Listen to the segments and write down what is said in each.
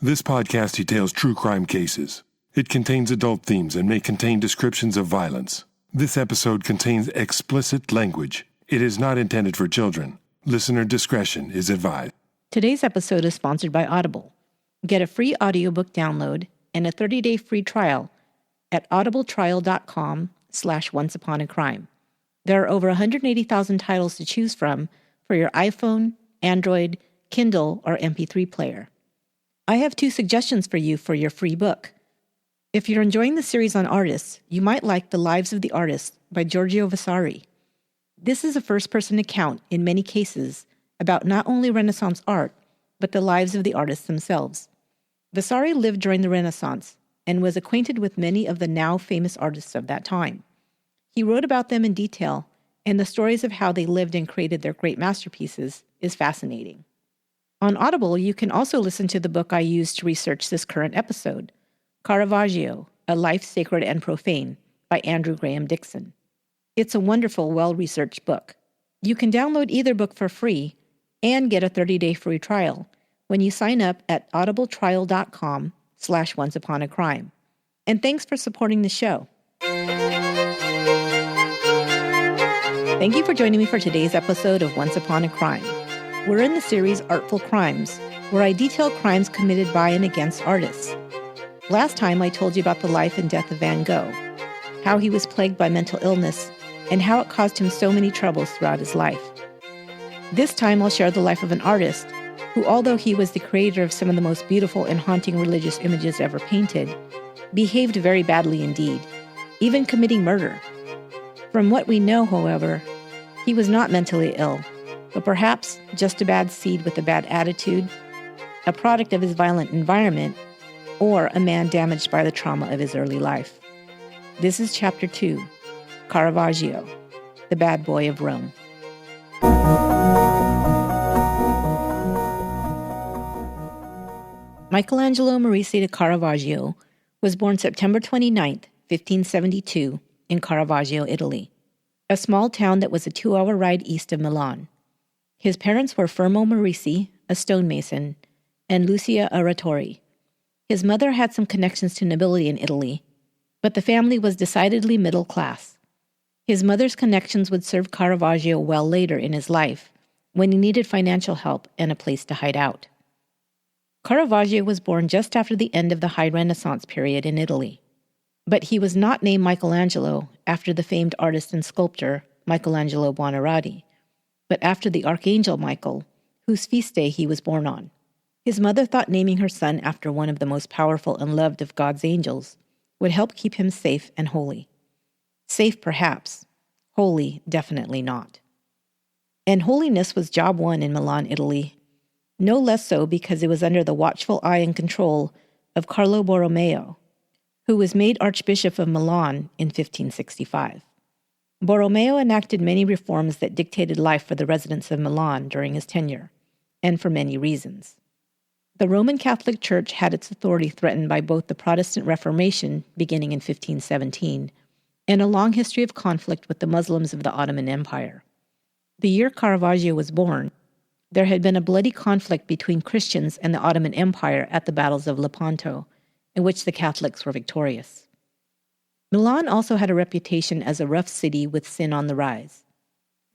This podcast details true crime cases. It contains adult themes and may contain descriptions of violence. This episode contains explicit language. It is not intended for children. Listener discretion is advised. Today's episode is sponsored by Audible. Get a free audiobook download and a 30-day free trial at audibletrial.com/onceuponacrime. There are over 180,000 titles to choose from for your iPhone, Android, Kindle, or MP3 player. I have 2 suggestions for you for your free book. If you're enjoying the series on artists, you might like The Lives of the Artists by Giorgio Vasari. This is a first-person account, in many cases, about not only Renaissance art, but the lives of the artists themselves. Vasari lived during the Renaissance and was acquainted with many of the now famous artists of that time. He wrote about them in detail, and the stories of how they lived and created their great masterpieces is fascinating. On Audible, you can also listen to the book I used to research this current episode, Caravaggio, A Life Sacred and Profane, by Andrew Graham Dixon. It's a wonderful, well-researched book. You can download either book for free and get a 30-day free trial when you sign up at audibletrial.com/onceuponacrime. And thanks for supporting the show. Thank you for joining me for today's episode of Once Upon a Crime. We're in the series Artful Crimes, where I detail crimes committed by and against artists. Last time I told you about the life and death of Van Gogh, how he was plagued by mental illness, and how it caused him so many troubles throughout his life. This time I'll share the life of an artist who, although he was the creator of some of the most beautiful and haunting religious images ever painted, behaved very badly indeed, even committing murder. From what we know, however, he was not mentally ill, but perhaps just a bad seed with a bad attitude, a product of his violent environment, or a man damaged by the trauma of his early life. This is Chapter 2, Caravaggio, the Bad Boy of Rome. Michelangelo Merisi de Caravaggio was born September 29, 1572, in Caravaggio, Italy, a small town that was a 2-hour ride east of Milan. His parents were Fermo Merisi, a stonemason, and Lucia Aratori. His mother had some connections to nobility in Italy, but the family was decidedly middle class. His mother's connections would serve Caravaggio well later in his life, when he needed financial help and a place to hide out. Caravaggio was born just after the end of the High Renaissance period in Italy. But he was not named Michelangelo after the famed artist and sculptor Michelangelo Buonarroti, but after the Archangel Michael, whose feast day he was born on. His mother thought naming her son after one of the most powerful and loved of God's angels would help keep him safe and holy. Safe, perhaps. Holy, definitely not. And holiness was job one in Milan, Italy, no less so because it was under the watchful eye and control of Carlo Borromeo, who was made Archbishop of Milan in 1565. Borromeo enacted many reforms that dictated life for the residents of Milan during his tenure, and for many reasons. The Roman Catholic Church had its authority threatened by both the Protestant Reformation, beginning in 1517, and a long history of conflict with the Muslims of the Ottoman Empire. The year Caravaggio was born, there had been a bloody conflict between Christians and the Ottoman Empire at the battles of Lepanto, in which the Catholics were victorious. Milan also had a reputation as a rough city with sin on the rise.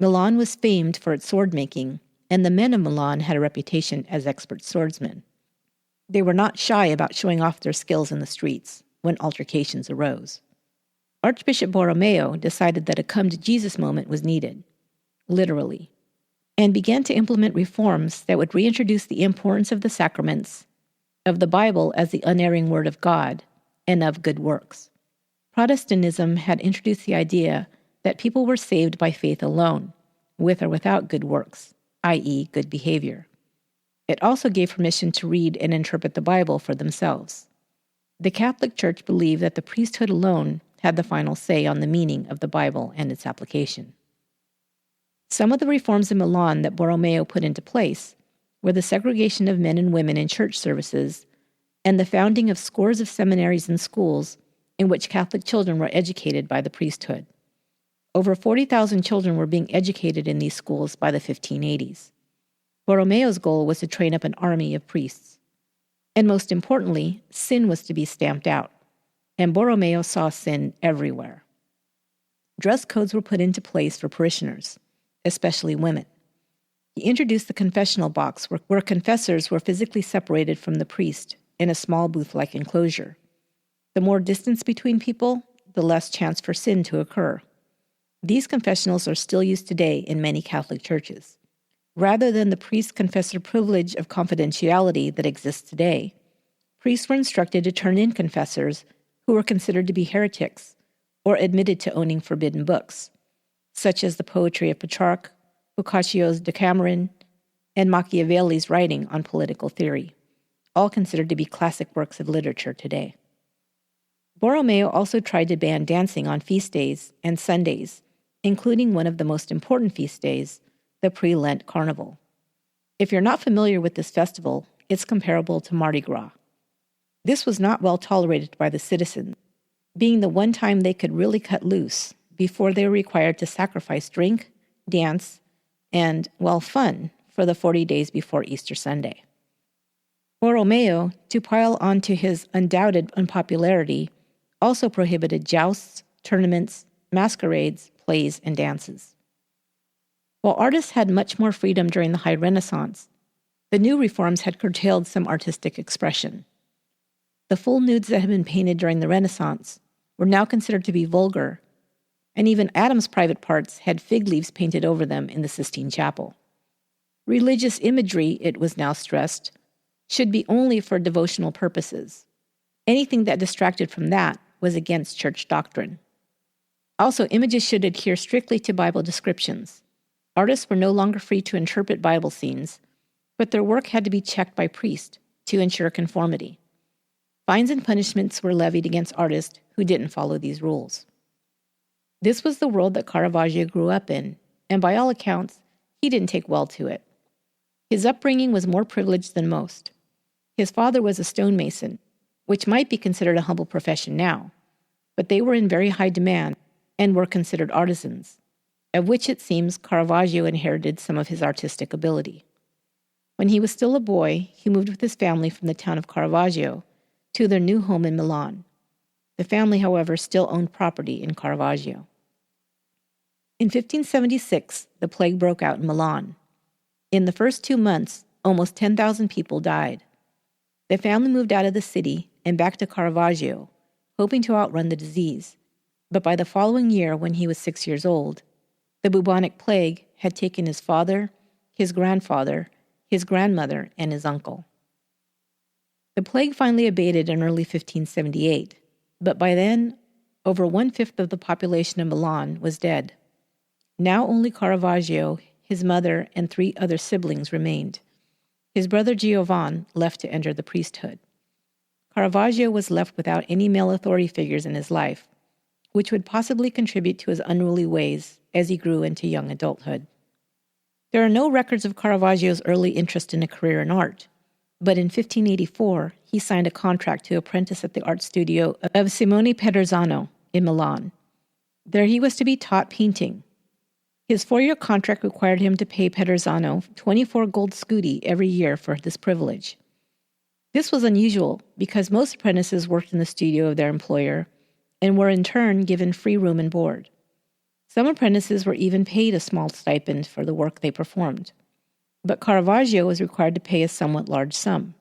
Milan was famed for its sword-making, and the men of Milan had a reputation as expert swordsmen. They were not shy about showing off their skills in the streets when altercations arose. Archbishop Borromeo decided that a come-to-Jesus moment was needed, literally, and began to implement reforms that would reintroduce the importance of the sacraments, of the Bible as the unerring Word of God, and of good works. Protestantism had introduced the idea that people were saved by faith alone, with or without good works, i.e., good behavior. It also gave permission to read and interpret the Bible for themselves. The Catholic Church believed that the priesthood alone had the final say on the meaning of the Bible and its application. Some of the reforms in Milan that Borromeo put into place were the segregation of men and women in church services and the founding of scores of seminaries and schools in which Catholic children were educated by the priesthood. Over 40,000 children were being educated in these schools by the 1580s. Borromeo's goal was to train up an army of priests. And most importantly, sin was to be stamped out. And Borromeo saw sin everywhere. Dress codes were put into place for parishioners, especially women. He introduced the confessional box where confessors were physically separated from the priest in a small booth-like enclosure. The more distance between people, the less chance for sin to occur. These confessionals are still used today in many Catholic churches. Rather than the priest-confessor privilege of confidentiality that exists today, priests were instructed to turn in confessors who were considered to be heretics or admitted to owning forbidden books, such as the poetry of Petrarch, Boccaccio's Decameron, and Machiavelli's writing on political theory, all considered to be classic works of literature today. Borromeo also tried to ban dancing on feast days and Sundays, including one of the most important feast days, the pre-Lent Carnival. If you're not familiar with this festival, it's comparable to Mardi Gras. This was not well tolerated by the citizens, being the one time they could really cut loose before they were required to sacrifice drink, dance, and, well, fun for the 40 days before Easter Sunday. Borromeo, to pile onto his undoubted unpopularity, also prohibited jousts, tournaments, masquerades, plays, and dances. While artists had much more freedom during the High Renaissance, the new reforms had curtailed some artistic expression. The full nudes that had been painted during the Renaissance were now considered to be vulgar, and even Adam's private parts had fig leaves painted over them in the Sistine Chapel. Religious imagery, it was now stressed, should be only for devotional purposes. Anything that distracted from that was against church doctrine. Also, images should adhere strictly to Bible descriptions. Artists were no longer free to interpret Bible scenes, but their work had to be checked by priests to ensure conformity. Fines and punishments were levied against artists who didn't follow these rules. This was the world that Caravaggio grew up in, and by all accounts, he didn't take well to it. His upbringing was more privileged than most. His father was a stonemason, which might be considered a humble profession now, but they were in very high demand and were considered artisans, of which it seems Caravaggio inherited some of his artistic ability. When he was still a boy, he moved with his family from the town of Caravaggio to their new home in Milan. The family, however, still owned property in Caravaggio. In 1576, the plague broke out in Milan. In the first 2 months, almost 10,000 people died. The family moved out of the city and back to Caravaggio, hoping to outrun the disease. But by the following year, when he was 6 years old, the bubonic plague had taken his father, his grandfather, his grandmother, and his uncle. The plague finally abated in early 1578, but by then, over 1/5 of the population of Milan was dead. Now only Caravaggio, his mother, and 3 other siblings remained. His brother Giovan left to enter the priesthood. Caravaggio was left without any male authority figures in his life, which would possibly contribute to his unruly ways as he grew into young adulthood. There are no records of Caravaggio's early interest in a career in art, but in 1584 he signed a contract to apprentice at the art studio of Simone Pederzano in Milan. There he was to be taught painting. His 4-year contract required him to pay Pederzano 24 gold scudi every year for this privilege. This was unusual because most apprentices worked in the studio of their employer and were in turn given free room and board. Some apprentices were even paid a small stipend for the work they performed, but Caravaggio was required to pay a somewhat large sum.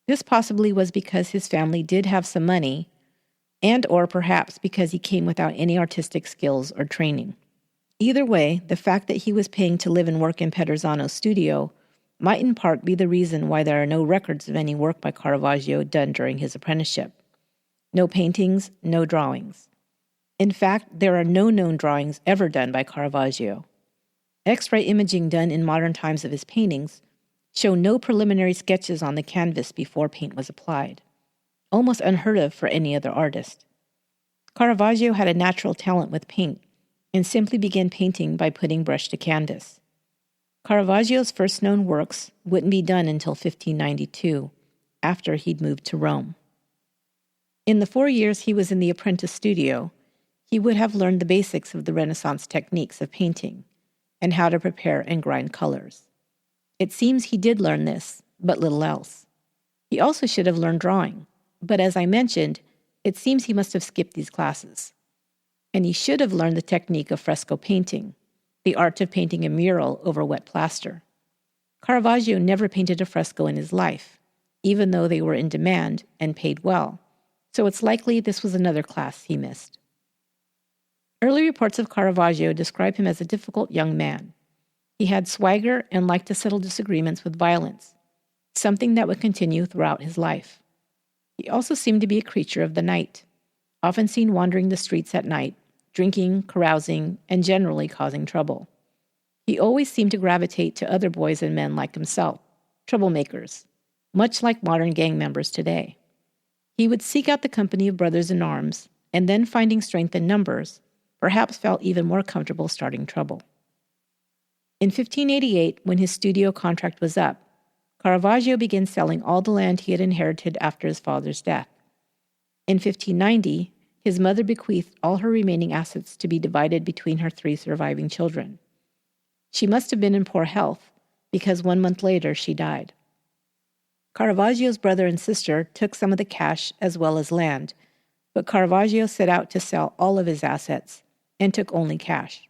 This possibly was because his family did have some money, and or perhaps because he came without any artistic skills or training. Either way, the fact that he was paying to live and work in Pederzano's studio might in part be the reason why there are no records of any work by Caravaggio done during his apprenticeship. No paintings, no drawings. In fact, there are no known drawings ever done by Caravaggio. X-ray imaging done in modern times of his paintings show no preliminary sketches on the canvas before paint was applied, almost unheard of for any other artist. Caravaggio had a natural talent with paint and simply began painting by putting brush to canvas. Caravaggio's first known works wouldn't be done until 1592, after he'd moved to Rome. In the 4 years he was in the apprentice studio, he would have learned the basics of the Renaissance techniques of painting and how to prepare and grind colors. It seems he did learn this, but little else. He also should have learned drawing, but as I mentioned, it seems he must have skipped these classes. And he should have learned the technique of fresco painting, the art of painting a mural over wet plaster. Caravaggio never painted a fresco in his life, even though they were in demand and paid well, so it's likely this was another class he missed. Early reports of Caravaggio describe him as a difficult young man. He had swagger and liked to settle disagreements with violence, something that would continue throughout his life. He also seemed to be a creature of the night, often seen wandering the streets at night, drinking, carousing, and generally causing trouble. He always seemed to gravitate to other boys and men like himself, troublemakers, much like modern gang members today. He would seek out the company of brothers in arms, and then finding strength in numbers, perhaps felt even more comfortable starting trouble. In 1588, when his studio contract was up, Caravaggio began selling all the land he had inherited after his father's death. In 1590, his mother bequeathed all her remaining assets to be divided between her 3 surviving children. She must have been in poor health, because 1 month later she died. Caravaggio's brother and sister took some of the cash as well as land, but Caravaggio set out to sell all of his assets and took only cash.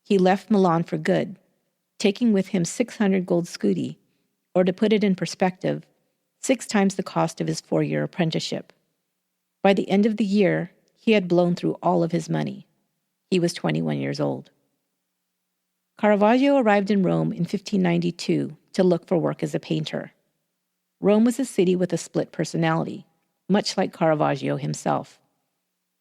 He left Milan for good, taking with him 600 gold scudi, or to put it in perspective, 6 times the cost of his 4-year apprenticeship. By the end of the year, he had blown through all of his money. He was 21 years old. Caravaggio arrived in Rome in 1592 to look for work as a painter. Rome was a city with a split personality, much like Caravaggio himself.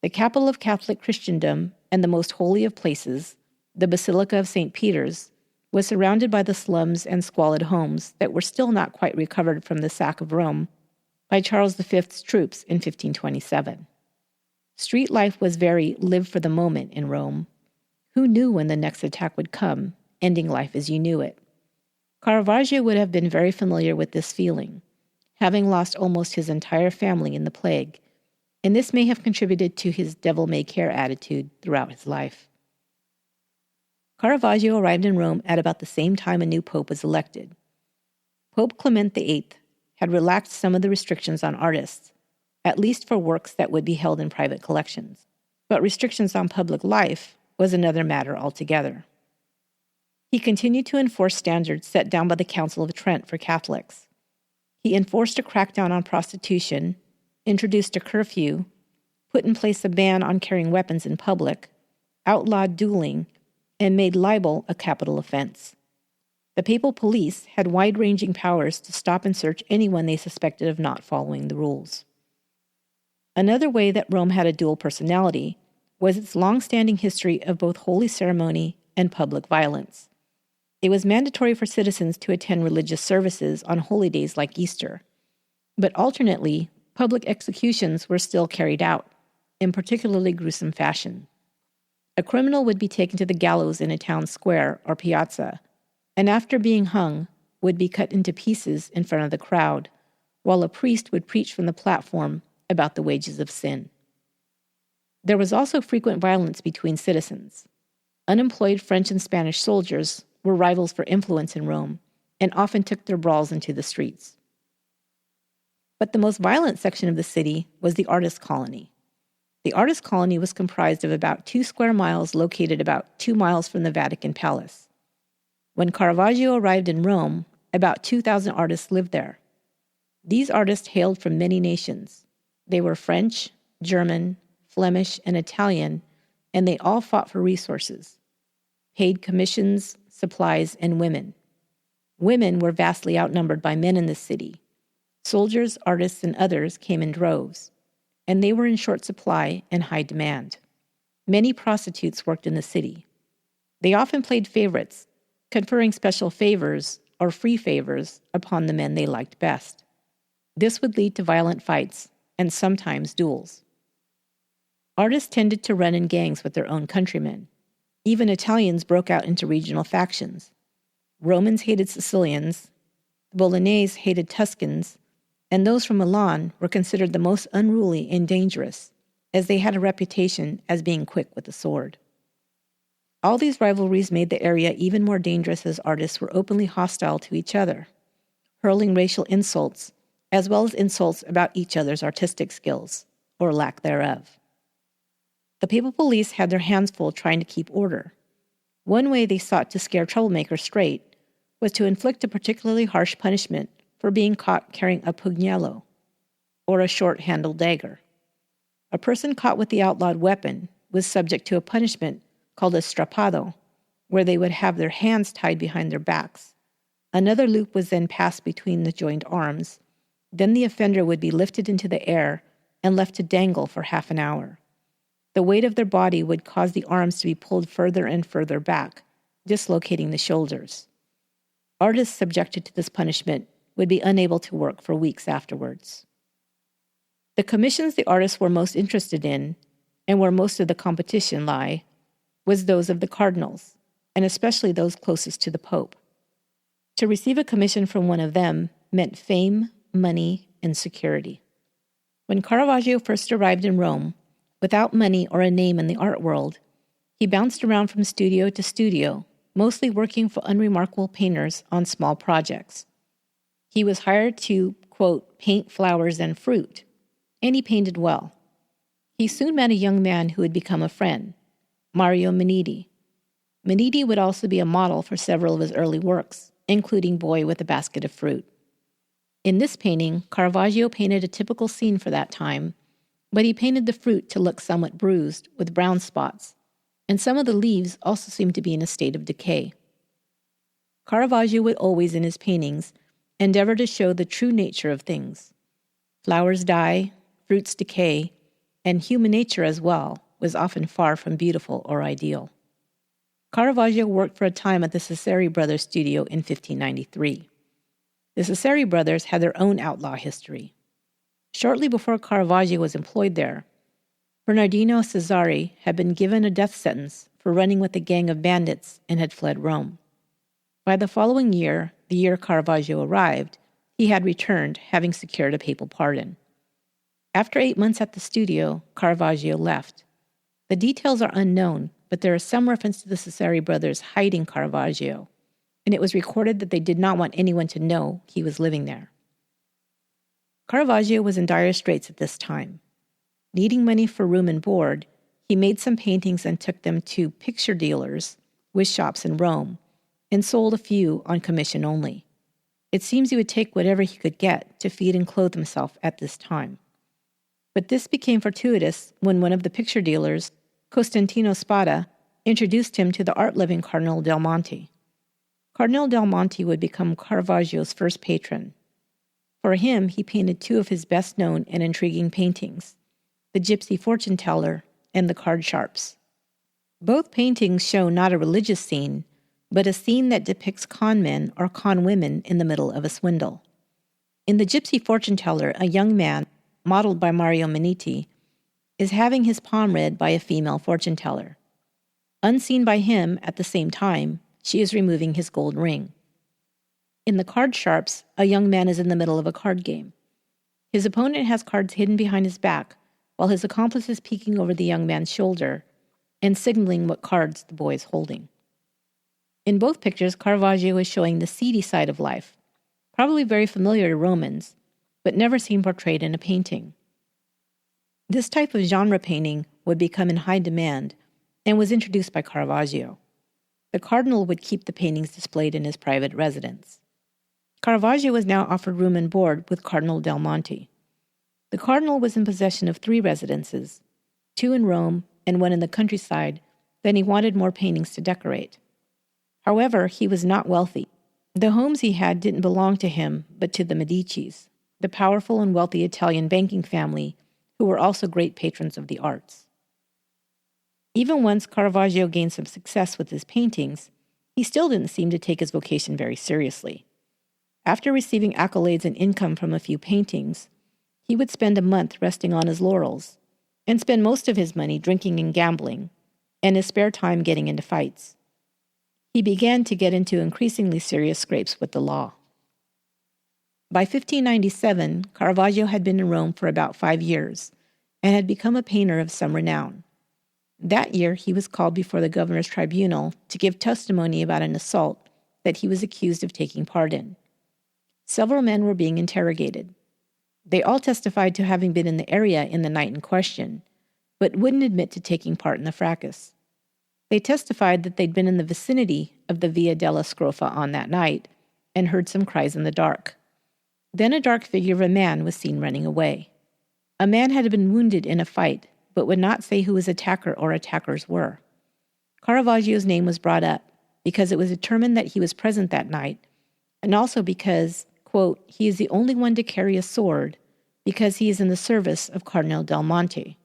The capital of Catholic Christendom and the most holy of places, the Basilica of St. Peter's, was surrounded by the slums and squalid homes that were still not quite recovered from the sack of Rome by Charles V's troops in 1527. Street life was very live for the moment in Rome. Who knew when the next attack would come, ending life as you knew it? Caravaggio would have been very familiar with this feeling, having lost almost his entire family in the plague, and this may have contributed to his devil-may-care attitude throughout his life. Caravaggio arrived in Rome at about the same time a new pope was elected. Pope Clement VIII had relaxed some of the restrictions on artists, at least for works that would be held in private collections, but restrictions on public life was another matter altogether. He continued to enforce standards set down by the Council of Trent for Catholics. He enforced a crackdown on prostitution, introduced a curfew, put in place a ban on carrying weapons in public, outlawed dueling, and made libel a capital offense. The papal police had wide-ranging powers to stop and search anyone they suspected of not following the rules. Another way that Rome had a dual personality was its long-standing history of both holy ceremony and public violence. It was mandatory for citizens to attend religious services on holy days like Easter, but alternately, public executions were still carried out, in particularly gruesome fashion. A criminal would be taken to the gallows in a town square or piazza, and after being hung, would be cut into pieces in front of the crowd, while a priest would preach from the platform about the wages of sin. There was also frequent violence between citizens. Unemployed French and Spanish soldiers were rivals for influence in Rome, and often took their brawls into the streets. But the most violent section of the city was the artist colony. The artist colony was comprised of about 2 square miles located about 2 miles from the Vatican Palace. When Caravaggio arrived in Rome, about 2,000 artists lived there. These artists hailed from many nations. They were French, German, Flemish, and Italian, and they all fought for resources, paid commissions, supplies, and women. Women were vastly outnumbered by men in the city. Soldiers, artists, and others came in droves, and they were in short supply and high demand. Many prostitutes worked in the city. They often played favorites, conferring special favors or free favors upon the men they liked best. This would lead to violent fights and sometimes duels. Artists tended to run in gangs with their own countrymen. Even Italians broke out into regional factions. Romans hated Sicilians, the Bolognese hated Tuscans, and those from Milan were considered the most unruly and dangerous, as they had a reputation as being quick with the sword. All these rivalries made the area even more dangerous as artists were openly hostile to each other, hurling racial insults as well as insults about each other's artistic skills, or lack thereof. The papal police had their hands full trying to keep order. One way they sought to scare troublemakers straight was to inflict a particularly harsh punishment for being caught carrying a pugnello, or a short-handled dagger. A person caught with the outlawed weapon was subject to a punishment called a strapado, where they would have their hands tied behind their backs. Another loop was then passed between the joined arms. Then the offender would be lifted into the air and left to dangle for half an hour. The weight of their body would cause the arms to be pulled further and further back, dislocating the shoulders. Artists subjected to this punishment would be unable to work for weeks afterwards. The commissions the artists were most interested in, and where most of the competition lay, was those of the cardinals, and especially those closest to the Pope. To receive a commission from one of them meant fame, money, and security. When Caravaggio first arrived in Rome, without money or a name in the art world, he bounced around from studio to studio, mostly working for unremarkable painters on small projects. He was hired to, quote, paint flowers and fruit, and he painted well. He soon met a young man who would become a friend, Mario Meniti. Meniti would also be a model for several of his early works, including Boy with a Basket of Fruit. In this painting, Caravaggio painted a typical scene for that time, but he painted the fruit to look somewhat bruised with brown spots, and some of the leaves also seemed to be in a state of decay. Caravaggio would always, in his paintings, endeavor to show the true nature of things. Flowers die, fruits decay, and human nature as well was often far from beautiful or ideal. Caravaggio worked for a time at the Cesari Brothers studio in 1593. The Cesari brothers had their own outlaw history. Shortly before Caravaggio was employed there, Bernardino Cesari had been given a death sentence for running with a gang of bandits and had fled Rome. By the following year, the year Caravaggio arrived, he had returned, having secured a papal pardon. After 8 months at the studio, Caravaggio left. The details are unknown, but there is some reference to the Cesari brothers hiding Caravaggio, and it was recorded that they did not want anyone to know he was living there. Caravaggio was in dire straits at this time. Needing money for room and board, he made some paintings and took them to picture dealers with shops in Rome, and sold a few on commission only. It seems he would take whatever he could get to feed and clothe himself at this time. But this became fortuitous when one of the picture dealers, Costantino Spada, introduced him to the art-loving Cardinal del Monte. Cardinal del Monte would become Caravaggio's first patron. For him, he painted two of his best-known and intriguing paintings, the Gypsy Fortune Teller and the Card Sharps. Both paintings show not a religious scene, but a scene that depicts con men or con women in the middle of a swindle. In the Gypsy Fortune Teller, a young man, modeled by Mario Meniti, is having his palm read by a female fortune teller. Unseen by him at the same time, she is removing his gold ring. In the Card Sharps, a young man is in the middle of a card game. His opponent has cards hidden behind his back, while his accomplice is peeking over the young man's shoulder and signaling what cards the boy is holding. In both pictures, Caravaggio is showing the seedy side of life, probably very familiar to Romans, but never seen portrayed in a painting. This type of genre painting would become in high demand and was introduced by Caravaggio. The cardinal would keep the paintings displayed in his private residence. Caravaggio was now offered room and board with Cardinal del Monte. The cardinal was in possession of 3 residences, 2 in Rome and 1 in the countryside, then he wanted more paintings to decorate. However, he was not wealthy. The homes he had didn't belong to him, but to the Medicis, the powerful and wealthy Italian banking family, who were also great patrons of the arts. Even once Caravaggio gained some success with his paintings, he still didn't seem to take his vocation very seriously. After receiving accolades and income from a few paintings, he would spend a month resting on his laurels, and spend most of his money drinking and gambling, and his spare time getting into fights. He began to get into increasingly serious scrapes with the law. By 1597, Caravaggio had been in Rome for about 5 years, and had become a painter of some renown. That year, he was called before the governor's tribunal to give testimony about an assault that he was accused of taking part in. Several men were being interrogated. They all testified to having been in the area in the night in question, but wouldn't admit to taking part in the fracas. They testified that they'd been in the vicinity of the Via della Scrofa on that night and heard some cries in the dark. Then a dark figure of a man was seen running away. A man had been wounded in a fight, but would not say who his attacker or attackers were. Caravaggio's name was brought up because it was determined that he was present that night, and also because, quote, he is the only one to carry a sword because he is in the service of Cardinal Del Monte,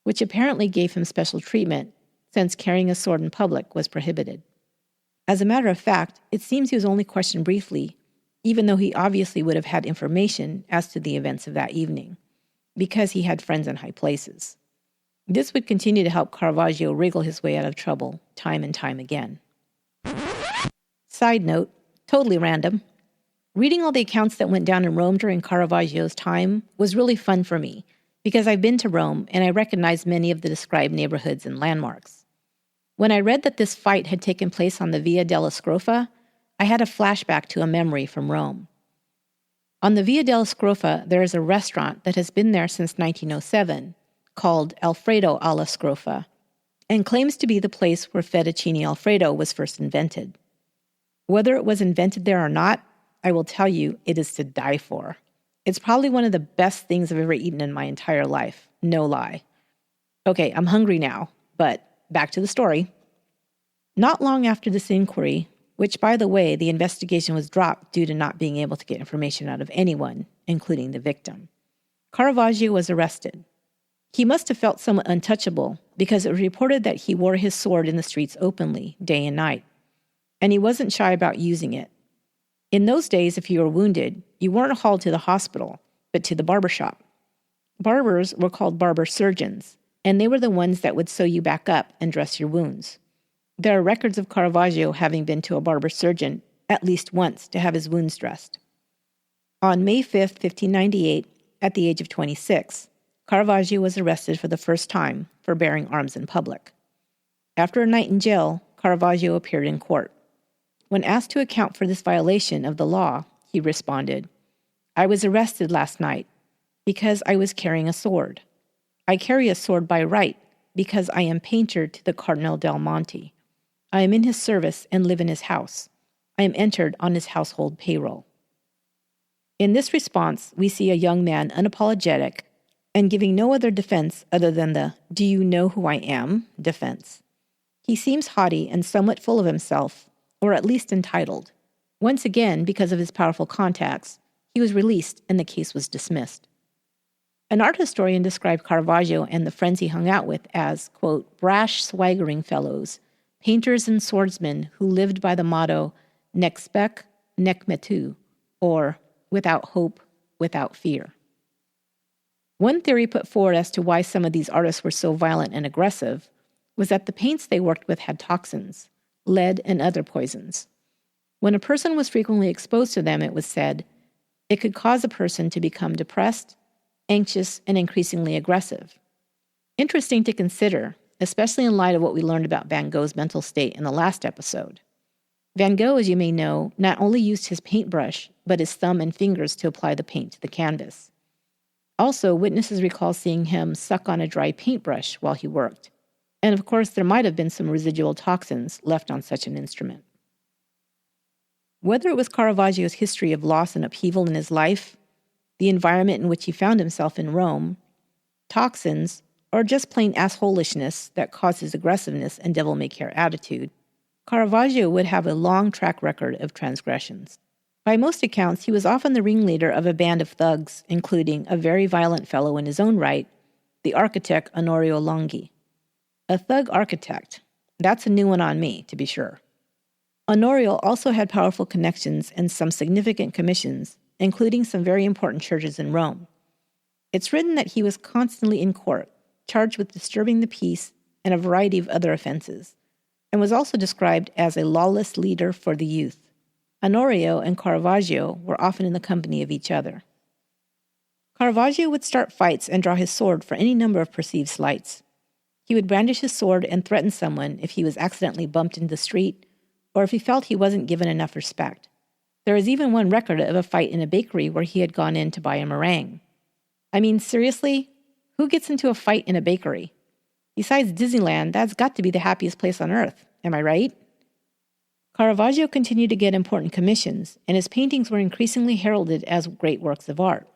which apparently gave him special treatment since carrying a sword in public was prohibited. As a matter of fact, it seems he was only questioned briefly, even though he obviously would have had information as to the events of that evening, because he had friends in high places. This would continue to help Caravaggio wriggle his way out of trouble time and time again. Side note, totally random. Reading all the accounts that went down in Rome during Caravaggio's time was really fun for me, because I've been to Rome and I recognize many of the described neighborhoods and landmarks. When I read that this fight had taken place on the Via della Scrofa, I had a flashback to a memory from Rome. On the Via della Scrofa, there is a restaurant that has been there since 1907, called Alfredo alla Scrofa, and claims to be the place where fettuccine Alfredo was first invented. Whether it was invented there or not, I will tell you, it is to die for. It's probably one of the best things I've ever eaten in my entire life, no lie. Okay, I'm hungry now, but back to the story. Not long after this inquiry, which, by the way, the investigation was dropped due to not being able to get information out of anyone, including the victim, Caravaggio was arrested. He must have felt somewhat untouchable because it was reported that he wore his sword in the streets openly, day and night, and he wasn't shy about using it. In those days, if you were wounded, you weren't hauled to the hospital, but to the barber shop. Barbers were called barber surgeons, and they were the ones that would sew you back up and dress your wounds. There are records of Caravaggio having been to a barber surgeon at least once to have his wounds dressed. On May 5, 1598, at the age of 26, Caravaggio was arrested for the first time for bearing arms in public. After a night in jail, Caravaggio appeared in court. When asked to account for this violation of the law, he responded, "I was arrested last night because I was carrying a sword. I carry a sword by right because I am painter to the Cardinal Del Monte. I am in his service and live in his house. I am entered on his household payroll." In this response, we see a young man unapologetic and giving no other defense other than the "do you know who I am" defense. He seems haughty and somewhat full of himself, or at least entitled. Once again, because of his powerful contacts, he was released and the case was dismissed. An art historian described Caravaggio and the friends he hung out with as, quote, brash, swaggering fellows, painters and swordsmen who lived by the motto, nec spec, nec metu, or without hope, without fear. One theory put forward as to why some of these artists were so violent and aggressive was that the paints they worked with had toxins, lead, and other poisons. When a person was frequently exposed to them, it was said, it could cause a person to become depressed, anxious, and increasingly aggressive. Interesting to consider, especially in light of what we learned about Van Gogh's mental state in the last episode. Van Gogh, as you may know, not only used his paintbrush, but his thumb and fingers to apply the paint to the canvas. Also, witnesses recall seeing him suck on a dry paintbrush while he worked. And of course, there might have been some residual toxins left on such an instrument. Whether it was Caravaggio's history of loss and upheaval in his life, the environment in which he found himself in Rome, toxins, or just plain assholishness that caused his aggressiveness and devil-may-care attitude, Caravaggio would have a long track record of transgressions. By most accounts, he was often the ringleader of a band of thugs, including a very violent fellow in his own right, the architect Onorio Longhi. A thug architect. That's a new one on me, to be sure. Onorio also had powerful connections and some significant commissions, including some very important churches in Rome. It's written that he was constantly in court, charged with disturbing the peace and a variety of other offenses, and was also described as a lawless leader for the youth. Onorio and Caravaggio were often in the company of each other. Caravaggio would start fights and draw his sword for any number of perceived slights. He would brandish his sword and threaten someone if he was accidentally bumped in the street, or if he felt he wasn't given enough respect. There is even one record of a fight in a bakery where he had gone in to buy a meringue. I mean, seriously? Who gets into a fight in a bakery? Besides Disneyland, that's got to be the happiest place on earth. Am I right? Caravaggio continued to get important commissions, and his paintings were increasingly heralded as great works of art.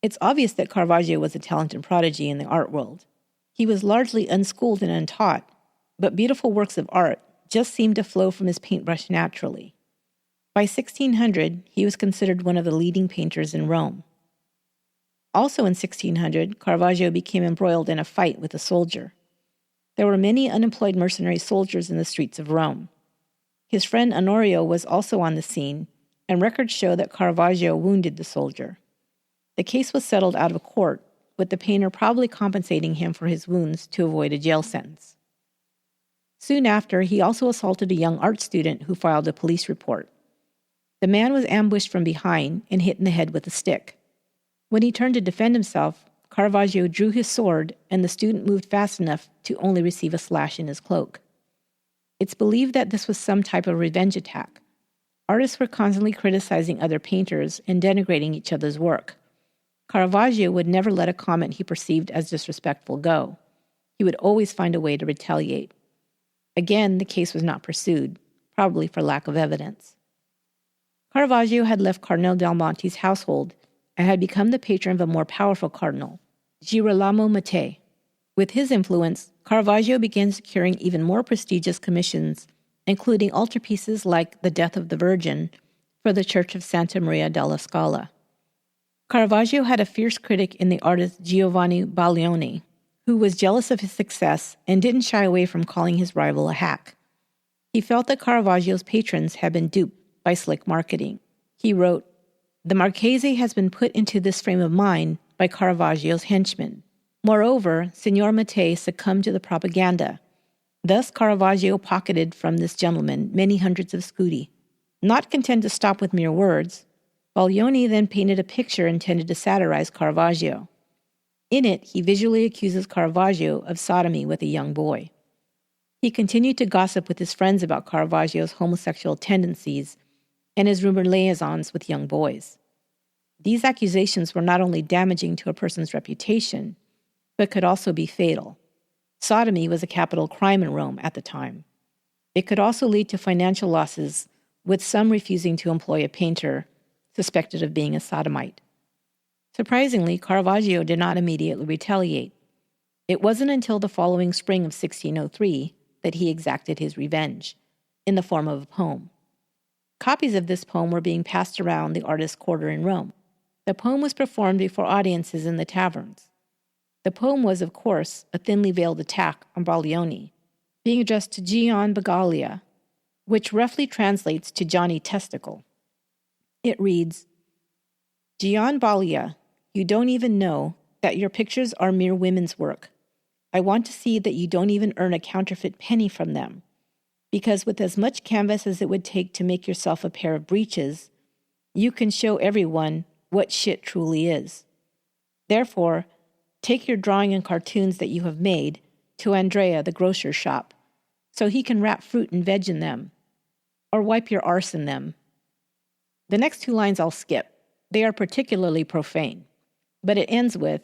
It's obvious that Caravaggio was a talented prodigy in the art world. He was largely unschooled and untaught, but beautiful works of art just seemed to flow from his paintbrush naturally. By 1600, he was considered one of the leading painters in Rome. Also in 1600, Caravaggio became embroiled in a fight with a soldier. There were many unemployed mercenary soldiers in the streets of Rome. His friend Honorio was also on the scene, and records show that Caravaggio wounded the soldier. The case was settled out of court, with the painter probably compensating him for his wounds to avoid a jail sentence. Soon after, he also assaulted a young art student who filed a police report. The man was ambushed from behind and hit in the head with a stick. When he turned to defend himself, Caravaggio drew his sword, and the student moved fast enough to only receive a slash in his cloak. It's believed that this was some type of revenge attack. Artists were constantly criticizing other painters and denigrating each other's work. Caravaggio would never let a comment he perceived as disrespectful go. He would always find a way to retaliate. Again, the case was not pursued, probably for lack of evidence. Caravaggio had left Cardinal Del Monte's household and had become the patron of a more powerful cardinal, Girolamo Mattei. With his influence, Caravaggio began securing even more prestigious commissions, including altarpieces like The Death of the Virgin for the Church of Santa Maria della Scala. Caravaggio had a fierce critic in the artist Giovanni Baglioni, who was jealous of his success and didn't shy away from calling his rival a hack. He felt that Caravaggio's patrons had been duped by slick marketing. He wrote, "The Marchese has been put into this frame of mind by Caravaggio's henchmen. Moreover, Signor Mattei succumbed to the propaganda. Thus Caravaggio pocketed from this gentleman many hundreds of scudi." Not content to stop with mere words, Baglioni then painted a picture intended to satirize Caravaggio. In it, he visually accuses Caravaggio of sodomy with a young boy. He continued to gossip with his friends about Caravaggio's homosexual tendencies and his rumored liaisons with young boys. These accusations were not only damaging to a person's reputation, but could also be fatal. Sodomy was a capital crime in Rome at the time. It could also lead to financial losses, with some refusing to employ a painter suspected of being a sodomite. Surprisingly, Caravaggio did not immediately retaliate. It wasn't until the following spring of 1603 that he exacted his revenge, in the form of a poem. Copies of this poem were being passed around the artist's quarter in Rome. The poem was performed before audiences in the taverns. The poem was, of course, a thinly veiled attack on Baglioni, being addressed to Gian Bagaglia, which roughly translates to Johnny Testicle. It reads, "Gian Bagaglia, you don't even know that your pictures are mere women's work. I want to see that you don't even earn a counterfeit penny from them, because with as much canvas as it would take to make yourself a pair of breeches, you can show everyone what shit truly is. Therefore, take your drawing and cartoons that you have made to Andrea, the grocer's shop, so he can wrap fruit and veg in them, or wipe your arse in them." The next two lines I'll skip. They are particularly profane. But it ends with,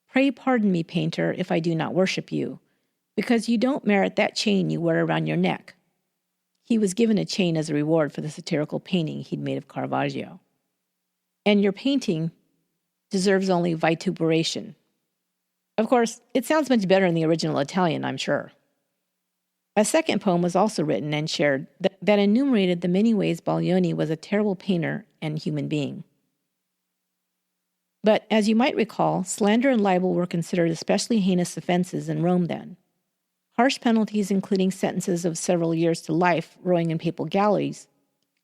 "Pray pardon me, painter, if I do not worship you, because you don't merit that chain you wear around your neck." He was given a chain as a reward for the satirical painting he'd made of Caravaggio. "And your painting deserves only vituperation." Of course, it sounds much better in the original Italian, I'm sure. A second poem was also written and shared that enumerated the many ways Baglioni was a terrible painter and human being. But as you might recall, slander and libel were considered especially heinous offenses in Rome then. Harsh penalties, including sentences of several years to life rowing in papal galleys,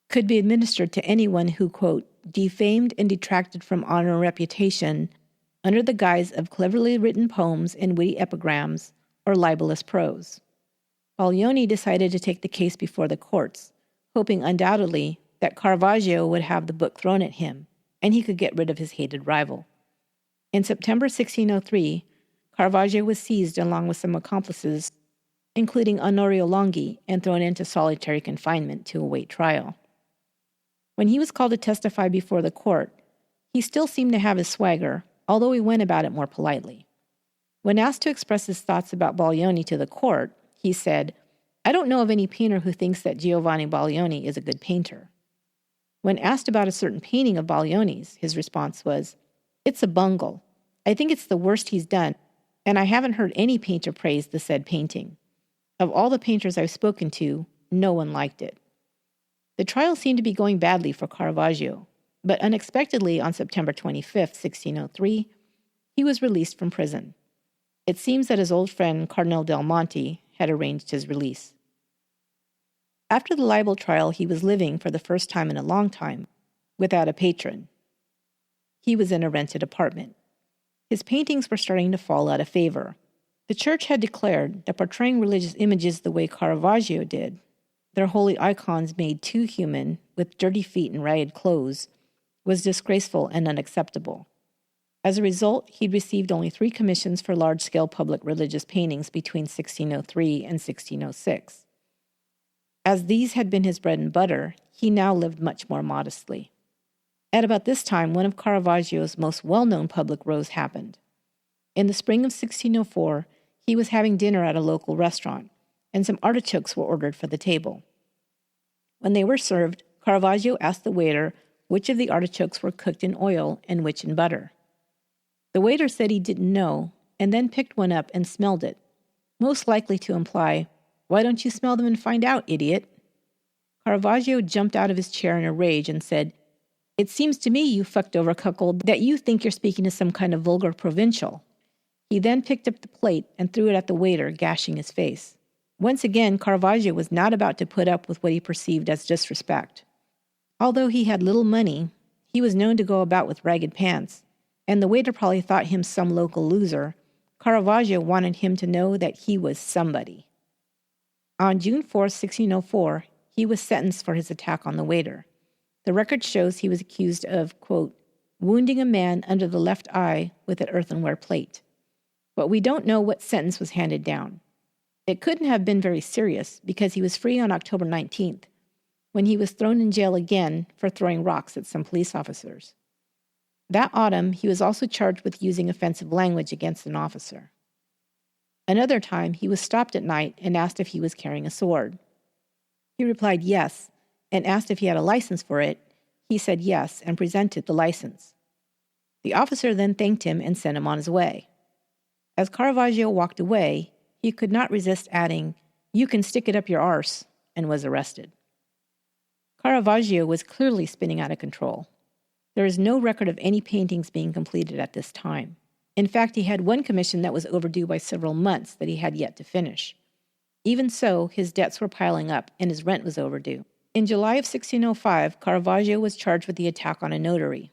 could be administered to anyone who, quote, "defamed and detracted from honor and reputation under the guise of cleverly written poems and witty epigrams or libelous prose." Baglioni decided to take the case before the courts, hoping undoubtedly that Caravaggio would have the book thrown at him, and he could get rid of his hated rival. In September 1603, Caravaggio was seized along with some accomplices, including Onorio Longhi, and thrown into solitary confinement to await trial. When he was called to testify before the court, he still seemed to have his swagger, although he went about it more politely. When asked to express his thoughts about Baglioni to the court, he said, "I don't know of any painter who thinks that Giovanni Baglioni is a good painter." When asked about a certain painting of Baglioni's, his response was, "It's a bungle. I think it's the worst he's done, and I haven't heard any painter praise the said painting. Of all the painters I've spoken to, no one liked it." The trial seemed to be going badly for Caravaggio, but unexpectedly on September 25, 1603, he was released from prison. It seems that his old friend Cardinal del Monte had arranged his release. After the libel trial, he was living, for the first time in a long time, without a patron. He was in a rented apartment. His paintings were starting to fall out of favor. The church had declared that portraying religious images the way Caravaggio did, their holy icons made too human, with dirty feet and ragged clothes, was disgraceful and unacceptable. As a result, he'd received only 3 commissions for large-scale public religious paintings between 1603 and 1606. As these had been his bread and butter, he now lived much more modestly. At about this time, one of Caravaggio's most well-known public rows happened. In the spring of 1604, he was having dinner at a local restaurant, and some artichokes were ordered for the table. When they were served, Caravaggio asked the waiter which of the artichokes were cooked in oil and which in butter. The waiter said he didn't know, and then picked one up and smelled it, most likely to imply, "Why don't you smell them and find out, idiot?" Caravaggio jumped out of his chair in a rage and said, "It seems to me, you fucked-over cuckold, that you think you're speaking to some kind of vulgar provincial." He then picked up the plate and threw it at the waiter, gashing his face. Once again, Caravaggio was not about to put up with what he perceived as disrespect. Although he had little money, he was known to go about with ragged pants, and the waiter probably thought him some local loser. Caravaggio wanted him to know that he was somebody. On June 4, 1604, he was sentenced for his attack on the waiter. The record shows he was accused of, quote, wounding a man under the left eye with an earthenware plate. But we don't know what sentence was handed down. It couldn't have been very serious because he was free on October 19th, when he was thrown in jail again for throwing rocks at some police officers. That autumn, he was also charged with using offensive language against an officer. Another time, he was stopped at night and asked if he was carrying a sword. He replied yes, and asked if he had a license for it. He said yes and presented the license. The officer then thanked him and sent him on his way. As Caravaggio walked away, he could not resist adding, "You can stick it up your arse," and was arrested. Caravaggio was clearly spinning out of control. There is no record of any paintings being completed at this time. In fact, he had one commission that was overdue by several months that he had yet to finish. Even so, his debts were piling up and his rent was overdue. In July of 1605, Caravaggio was charged with the attack on a notary.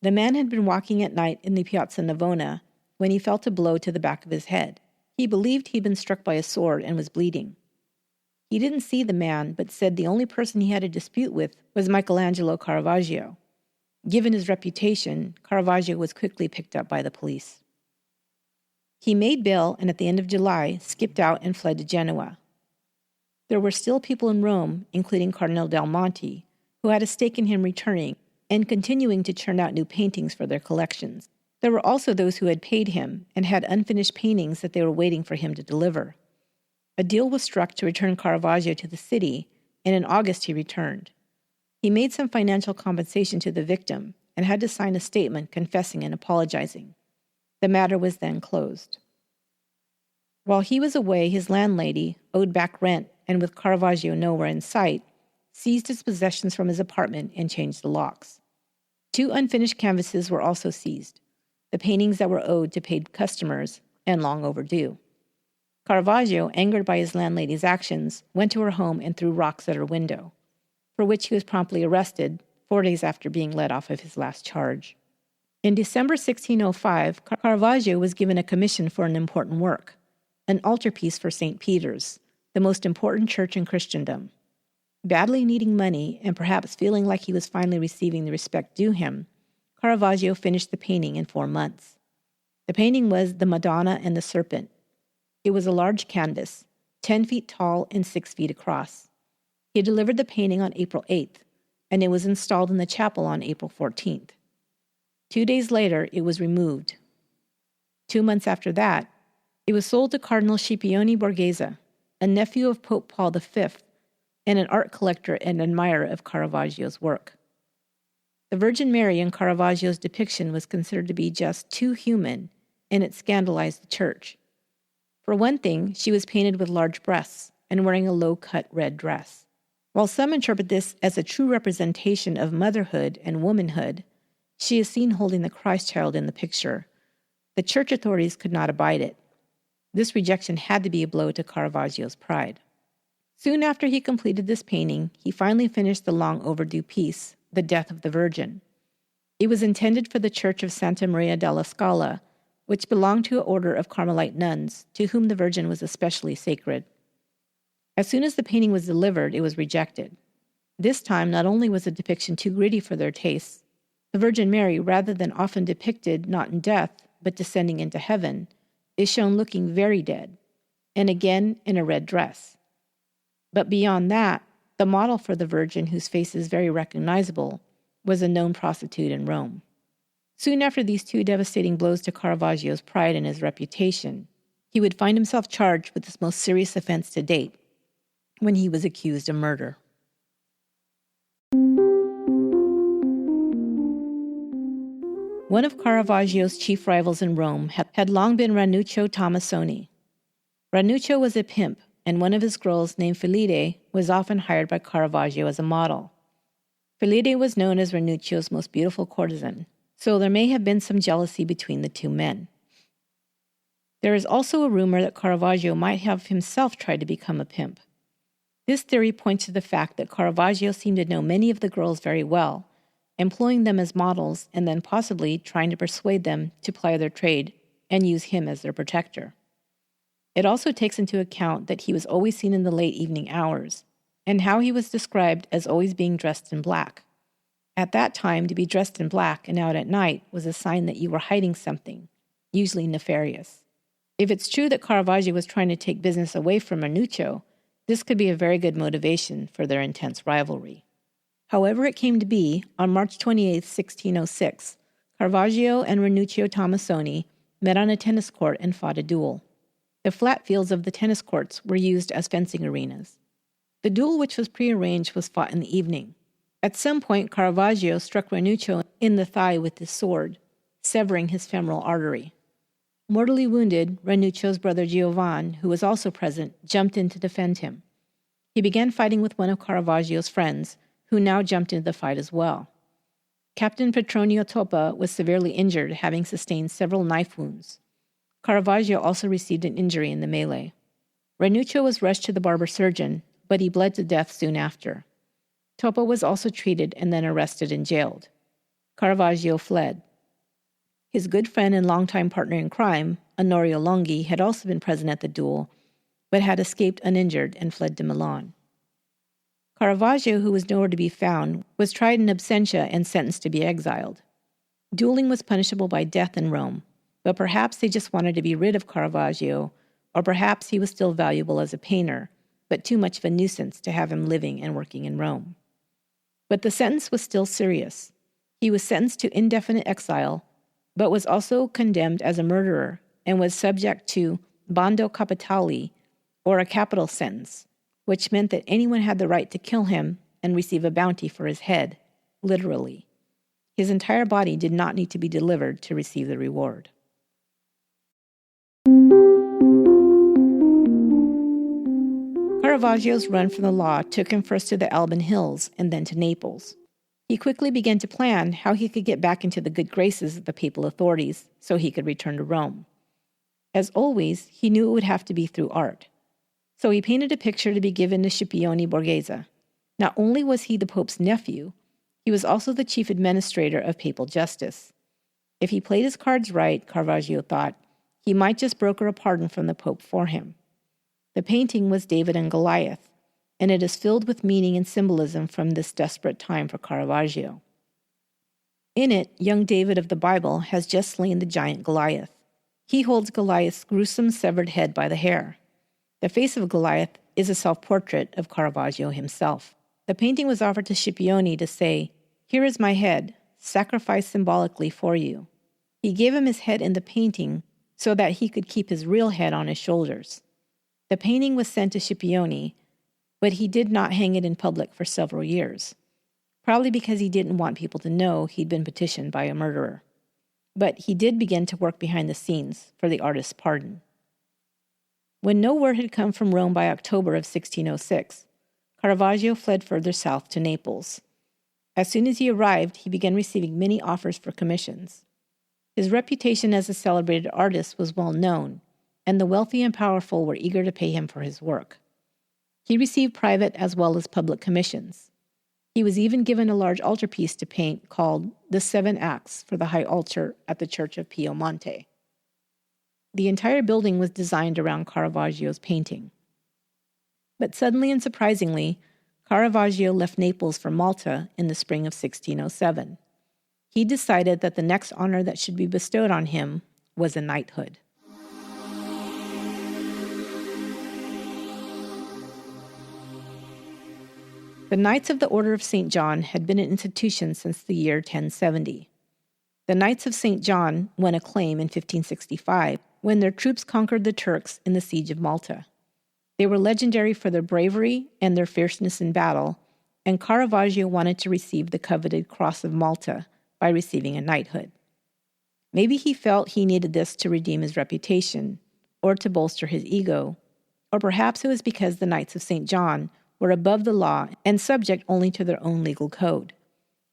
The man had been walking at night in the Piazza Navona when he felt a blow to the back of his head. He believed he'd been struck by a sword and was bleeding. He didn't see the man, but said the only person he had a dispute with was Michelangelo Caravaggio. Given his reputation, Caravaggio was quickly picked up by the police. He made bail and at the end of July skipped out and fled to Genoa. There were still people in Rome, including Cardinal del Monte, who had a stake in him returning and continuing to churn out new paintings for their collections. There were also those who had paid him and had unfinished paintings that they were waiting for him to deliver. A deal was struck to return Caravaggio to the city, and in August he returned. He made some financial compensation to the victim and had to sign a statement confessing and apologizing. The matter was then closed. While he was away, his landlady owed back rent and with Caravaggio nowhere in sight, seized his possessions from his apartment and changed the locks. 2 unfinished canvases were also seized, the paintings that were owed to paid customers and long overdue. Caravaggio, angered by his landlady's actions, went to her home and threw rocks at her window, for which he was promptly arrested 4 days after being let off of his last charge. In December 1605, Caravaggio was given a commission for an important work, an altarpiece for St. Peter's, the most important church in Christendom. Badly needing money and perhaps feeling like he was finally receiving the respect due him, Caravaggio finished the painting in 4 months. The painting was The Madonna and the Serpent. It was a large canvas, 10 feet tall and 6 feet across. He delivered the painting on April 8th, and it was installed in the chapel on April 14th. 2 days later, it was removed. 2 months after that, it was sold to Cardinal Scipione Borghese, a nephew of Pope Paul V and an art collector and admirer of Caravaggio's work. The Virgin Mary in Caravaggio's depiction was considered to be just too human, and it scandalized the church. For one thing, she was painted with large breasts and wearing a low-cut red dress. While some interpret this as a true representation of motherhood and womanhood, she is seen holding the Christ child in the picture. The church authorities could not abide it. This rejection had to be a blow to Caravaggio's pride. Soon after he completed this painting, he finally finished the long overdue piece, The Death of the Virgin. It was intended for the Church of Santa Maria della Scala, which belonged to an order of Carmelite nuns, to whom the Virgin was especially sacred. As soon as the painting was delivered, it was rejected. This time, not only was the depiction too gritty for their tastes, the Virgin Mary, rather than often depicted not in death, but descending into heaven, is shown looking very dead, and again in a red dress. But beyond that, the model for the Virgin, whose face is very recognizable, was a known prostitute in Rome. Soon after these two devastating blows to Caravaggio's pride and his reputation, he would find himself charged with his most serious offense to date, when he was accused of murder. One of Caravaggio's chief rivals in Rome had long been Ranuccio Tomassoni. Ranuccio was a pimp, and one of his girls, named Filide, was often hired by Caravaggio as a model. Filide was known as Ranuccio's most beautiful courtesan, so there may have been some jealousy between the two men. There is also a rumor that Caravaggio might have himself tried to become a pimp. This theory points to the fact that Caravaggio seemed to know many of the girls very well, employing them as models and then possibly trying to persuade them to ply their trade and use him as their protector. It also takes into account that he was always seen in the late evening hours, and how he was described as always being dressed in black. At that time, to be dressed in black and out at night was a sign that you were hiding something, usually nefarious. If it's true that Caravaggio was trying to take business away from Ranuccio, this could be a very good motivation for their intense rivalry. However it came to be, on March 28, 1606, Caravaggio and Ranuccio Tomassoni met on a tennis court and fought a duel. The flat fields of the tennis courts were used as fencing arenas. The duel, which was prearranged, was fought in the evening. At some point, Caravaggio struck Ranuccio in the thigh with his sword, severing his femoral artery. Mortally wounded, Ranuccio's brother Giovan, who was also present, jumped in to defend him. He began fighting with one of Caravaggio's friends, who now jumped into the fight as well. Captain Petronio Toppa was severely injured, having sustained several knife wounds. Caravaggio also received an injury in the melee. Ranuccio was rushed to the barber surgeon, but he bled to death soon after. Toppa was also treated and then arrested and jailed. Caravaggio fled. His good friend and longtime partner in crime, Onorio Longhi, had also been present at the duel, but had escaped uninjured and fled to Milan. Caravaggio, who was nowhere to be found, was tried in absentia and sentenced to be exiled. Dueling was punishable by death in Rome, but perhaps they just wanted to be rid of Caravaggio, or perhaps he was still valuable as a painter, but too much of a nuisance to have him living and working in Rome. But the sentence was still serious. He was sentenced to indefinite exile, but was also condemned as a murderer and was subject to bando capitali, or a capital sentence, which meant that anyone had the right to kill him and receive a bounty for his head, literally. His entire body did not need to be delivered to receive the reward. Caravaggio's run from the law took him first to the Alban Hills and then to Naples. He quickly began to plan how he could get back into the good graces of the papal authorities so he could return to Rome. As always, he knew it would have to be through art. So he painted a picture to be given to Scipione Borghese. Not only was he the Pope's nephew, he was also the chief administrator of papal justice. If he played his cards right, Caravaggio thought, he might just broker a pardon from the Pope for him. The painting was David and Goliath, and it is filled with meaning and symbolism from this desperate time for Caravaggio. In it, young David of the Bible has just slain the giant Goliath. He holds Goliath's gruesome severed head by the hair. The face of Goliath is a self-portrait of Caravaggio himself. The painting was offered to Scipione to say, "Here is my head, sacrificed symbolically for you." He gave him his head in the painting so that he could keep his real head on his shoulders. The painting was sent to Scipione, but he did not hang it in public for several years, probably because he didn't want people to know he'd been petitioned by a murderer. But he did begin to work behind the scenes for the artist's pardon. When no word had come from Rome by October of 1606, Caravaggio fled further south to Naples. As soon as he arrived, he began receiving many offers for commissions. His reputation as a celebrated artist was well known, and the wealthy and powerful were eager to pay him for his work. He received private as well as public commissions. He was even given a large altarpiece to paint called The Seven Acts for the high altar at the Church of Piemonte. The entire building was designed around Caravaggio's painting. But suddenly and surprisingly, Caravaggio left Naples for Malta in the spring of 1607. He decided that the next honor that should be bestowed on him was a knighthood. The Knights of the Order of St. John had been an institution since the year 1070. The Knights of St. John won acclaim in 1565 when their troops conquered the Turks in the siege of Malta. They were legendary for their bravery and their fierceness in battle, and Caravaggio wanted to receive the coveted Cross of Malta by receiving a knighthood. Maybe he felt he needed this to redeem his reputation, or to bolster his ego, or perhaps it was because the Knights of St. John were above the law and subject only to their own legal code.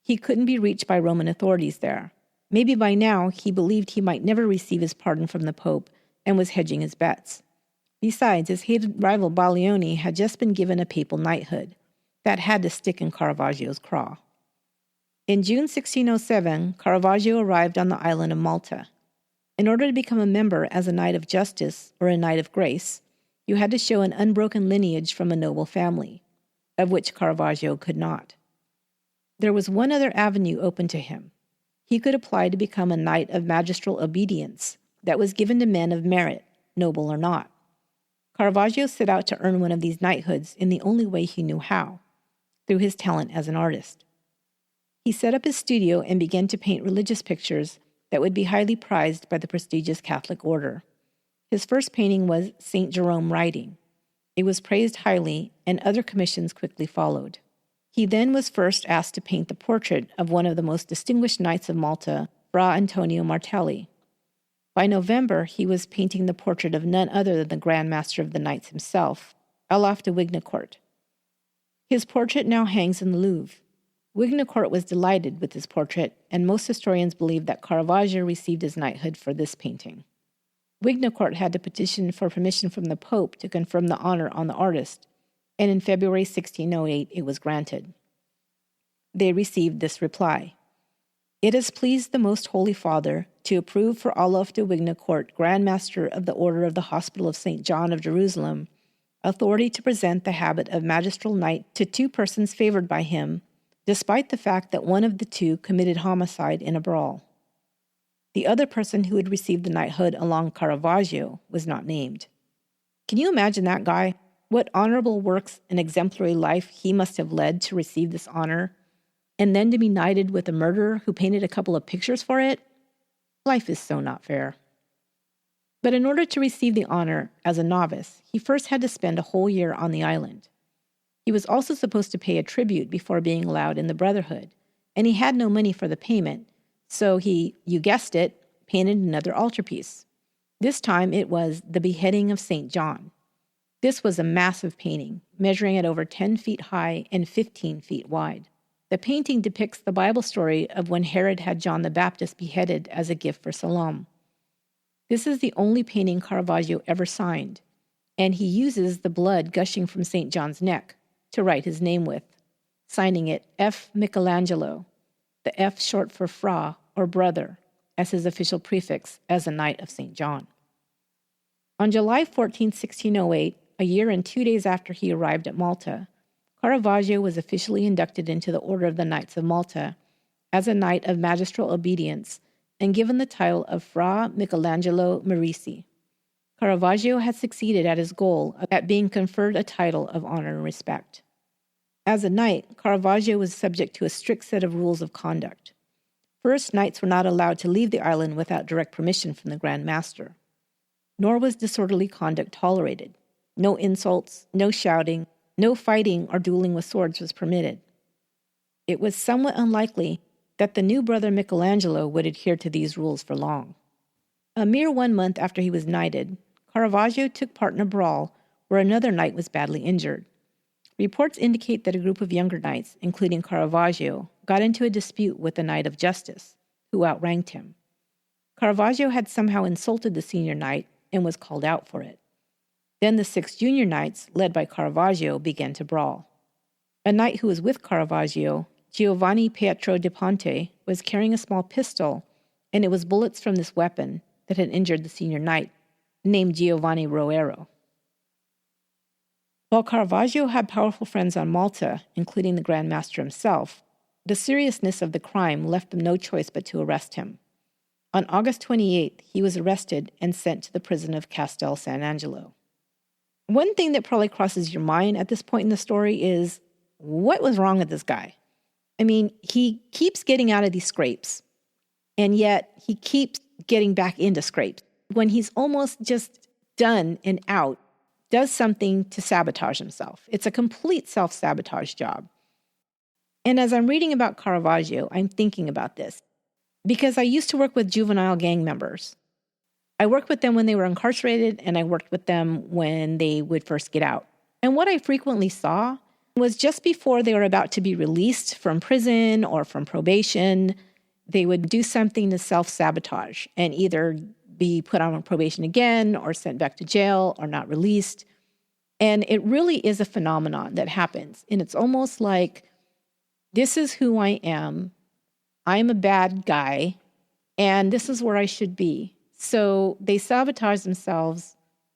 He couldn't be reached by Roman authorities there. Maybe by now he believed he might never receive his pardon from the Pope and was hedging his bets. Besides, his hated rival Baglioni had just been given a papal knighthood. That had to stick in Caravaggio's craw. In June 1607, Caravaggio arrived on the island of Malta. In order to become a member as a Knight of Justice or a Knight of Grace, you had to show an unbroken lineage from a noble family, of which Caravaggio could not. There was one other avenue open to him. He could apply to become a Knight of Magistral Obedience that was given to men of merit, noble or not. Caravaggio set out to earn one of these knighthoods in the only way he knew how, through his talent as an artist. He set up his studio and began to paint religious pictures that would be highly prized by the prestigious Catholic order. His first painting was St. Jerome riding. It was praised highly, and other commissions quickly followed. He then was first asked to paint the portrait of one of the most distinguished knights of Malta, Fra Antonio Martelli. By November, he was painting the portrait of none other than the Grand Master of the Knights himself, Olaf de Wignacourt. His portrait now hangs in the Louvre. Wignacourt was delighted with his portrait, and most historians believe that Caravaggio received his knighthood for this painting. Wignacourt had to petition for permission from the Pope to confirm the honor on the artist, and in February 1608 it was granted. They received this reply: "It has pleased the Most Holy Father to approve for Olaf de Wignacourt, Grand Master of the Order of the Hospital of St. John of Jerusalem, authority to present the habit of magistral knight to two persons favored by him, despite the fact that one of the two committed homicide in a brawl." The other person who had received the knighthood along Caravaggio was not named. Can you imagine that guy? What honorable works and exemplary life he must have led to receive this honor, and then to be knighted with a murderer who painted a couple of pictures for it? Life is so not fair. But in order to receive the honor as a novice, he first had to spend a whole year on the island. He was also supposed to pay a tribute before being allowed in the Brotherhood, and he had no money for the payment, so he, you guessed it, painted another altarpiece. This time it was The Beheading of St. John. This was a massive painting, measuring at over 10 feet high and 15 feet wide. The painting depicts the Bible story of when Herod had John the Baptist beheaded as a gift for Salome. This is the only painting Caravaggio ever signed, and he uses the blood gushing from St. John's neck to write his name with, signing it F. Michelangelo, the F short for Fra, or brother, as his official prefix as a Knight of St. John. On July 14, 1608, a year and 2 days after he arrived at Malta, Caravaggio was officially inducted into the Order of the Knights of Malta as a Knight of Magistral Obedience and given the title of Fra Michelangelo Merisi. Caravaggio had succeeded at his goal at being conferred a title of honor and respect. As a knight, Caravaggio was subject to a strict set of rules of conduct. First, knights were not allowed to leave the island without direct permission from the Grand Master. Nor was disorderly conduct tolerated. No insults, no shouting, no fighting or dueling with swords was permitted. It was somewhat unlikely that the new brother Michelangelo would adhere to these rules for long. A mere 1 month after he was knighted, Caravaggio took part in a brawl where another knight was badly injured. Reports indicate that a group of younger knights, including Caravaggio, got into a dispute with a knight of justice, who outranked him. Caravaggio had somehow insulted the senior knight and was called out for it. Then the 6 junior knights, led by Caravaggio, began to brawl. A knight who was with Caravaggio, Giovanni Pietro de Ponte, was carrying a small pistol, and it was bullets from this weapon that had injured the senior knight, named Giovanni Roero. While Caravaggio had powerful friends on Malta, including the Grand Master himself, the seriousness of the crime left them no choice but to arrest him. On August 28th, he was arrested and sent to the prison of Castel San Angelo. One thing that probably crosses your mind at this point in the story is, what was wrong with this guy? I mean, he keeps getting out of these scrapes, and yet he keeps getting back into scrapes. When he's almost just done and out, does something to sabotage himself. It's a complete self-sabotage job. And as I'm reading about Caravaggio, I'm thinking about this, because I used to work with juvenile gang members. I worked with them when they were incarcerated, and I worked with them when they would first get out. And what I frequently saw was just before they were about to be released from prison or from probation, they would do something to self-sabotage and either be put on probation again or sent back to jail or not released. And it really is a phenomenon that happens. And it's almost like, this is who I am. I'm a bad guy, and this is where I should be. So they sabotage themselves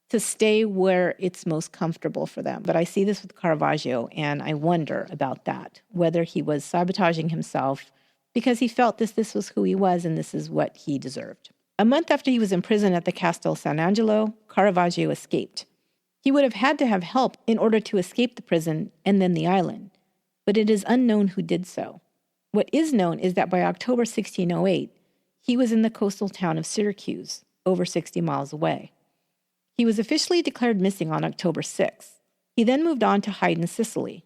to stay where it's most comfortable for them. But I see this with Caravaggio, and I wonder about that, whether he was sabotaging himself because he felt this was who he was and this is what he deserved. A month after he was in prison at the Castel San Angelo, Caravaggio escaped. He would have had to have help in order to escape the prison and then the island, but it is unknown who did so. What is known is that by October 1608, he was in the coastal town of Syracuse, over 60 miles away. He was officially declared missing on October 6th. He then moved on to hide in Sicily.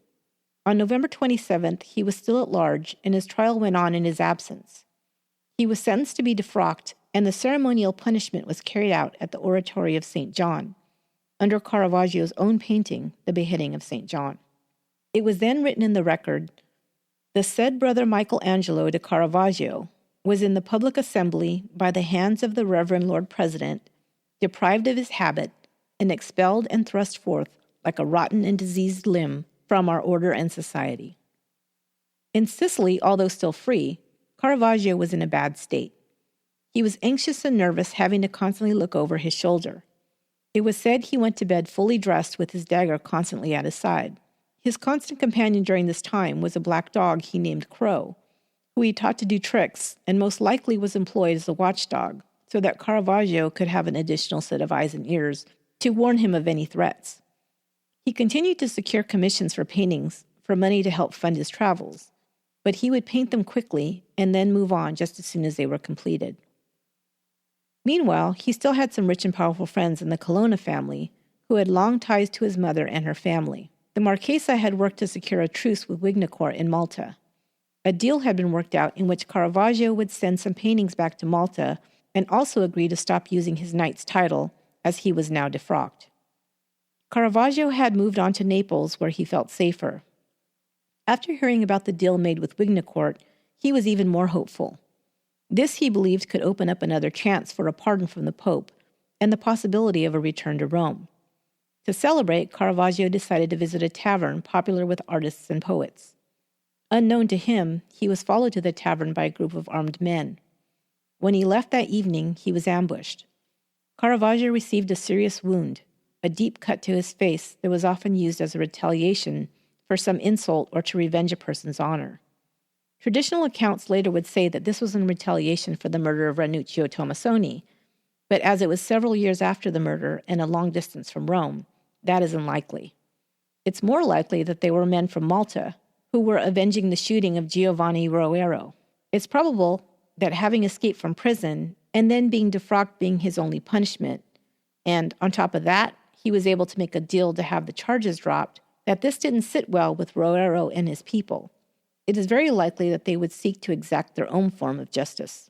On November 27th, he was still at large, and his trial went on in his absence. He was sentenced to be defrocked, and the ceremonial punishment was carried out at the Oratory of St. John, under Caravaggio's own painting, The Beheading of St. John. It was then written in the record, "The said brother Michelangelo de Caravaggio was in the public assembly by the hands of the Reverend Lord President, deprived of his habit, and expelled and thrust forth like a rotten and diseased limb from our order and society." In Sicily, although still free, Caravaggio was in a bad state. He was anxious and nervous, having to constantly look over his shoulder. It was said he went to bed fully dressed with his dagger constantly at his side. His constant companion during this time was a black dog he named Crow, who he taught to do tricks and most likely was employed as a watchdog, so that Caravaggio could have an additional set of eyes and ears to warn him of any threats. He continued to secure commissions for paintings for money to help fund his travels, but he would paint them quickly and then move on just as soon as they were completed. Meanwhile, he still had some rich and powerful friends in the Colonna family who had long ties to his mother and her family. The Marchesa had worked to secure a truce with Wignacourt in Malta. A deal had been worked out in which Caravaggio would send some paintings back to Malta and also agree to stop using his knight's title, as he was now defrocked. Caravaggio had moved on to Naples, where he felt safer. After hearing about the deal made with Wignacourt, he was even more hopeful. This, he believed, could open up another chance for a pardon from the Pope and the possibility of a return to Rome. To celebrate, Caravaggio decided to visit a tavern popular with artists and poets. Unknown to him, he was followed to the tavern by a group of armed men. When he left that evening, he was ambushed. Caravaggio received a serious wound, a deep cut to his face that was often used as a retaliation for some insult or to revenge a person's honor. Traditional accounts later would say that this was in retaliation for the murder of Ranuccio Tomasoni, but as it was several years after the murder and a long distance from Rome, that is unlikely. It's more likely that they were men from Malta who were avenging the shooting of Giovanni Roero. It's probable that having escaped from prison and then being defrocked being his only punishment, and on top of that, he was able to make a deal to have the charges dropped, that this didn't sit well with Roero and his people. It is very likely that they would seek to exact their own form of justice.